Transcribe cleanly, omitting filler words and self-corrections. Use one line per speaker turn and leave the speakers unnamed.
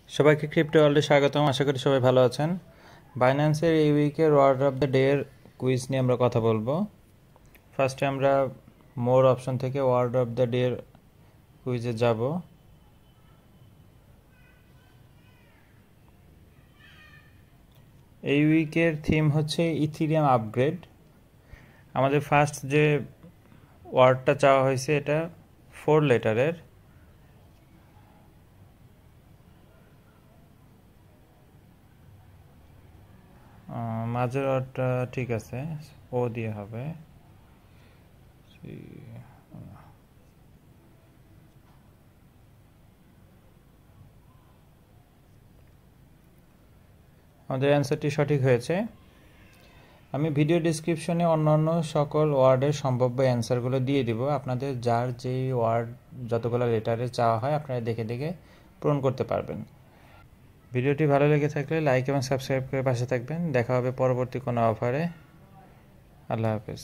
সবাইকে ক্রিপ্টো ওয়ার্ল্ডে স্বাগতম। আশা করি সবাই ভালো আছেন। বাইন্যান্সের এই উইকের ওয়ার্ড অফ দ্য ডে এর কুইজ নিয়ে আমরা কথা বলবো। ফার্স্টে আমরা মোর অপশন থেকে ওয়ার্ড অফ দ্য ডে এর কুইজে যাব। এই উইকের থিম হচ্ছে ইথিরিয়াম আপগ্রেড। আমাদের ফার্স্ট যে ওয়ার্ডটা চাওয়া হয়েছে এটা 4 লেটারের। মাঝের ওয়ার্ডটা ঠিক আছে, ও দিয়ে হবে। আমাদের অ্যান্সারটি সঠিক হয়েছে। আমি ভিডিও ডিসক্রিপশনে অন্যান্য সকল ওয়ার্ডের সম্ভাব্য অ্যান্সারগুলো দিয়ে দিব। আপনাদের যার যেই ওয়ার্ড যতগুলো লেটারে চাওয়া হয় আপনারা দেখে দেখে পূরণ করতে পারবেন। ভিডিওটি ভালো লেগে থাকলে লাইক এবং সাবস্ক্রাইব করে পাশে থাকবেন। দেখা হবে পরবর্তী কোনো অফারে। আল্লাহ হাফেজ।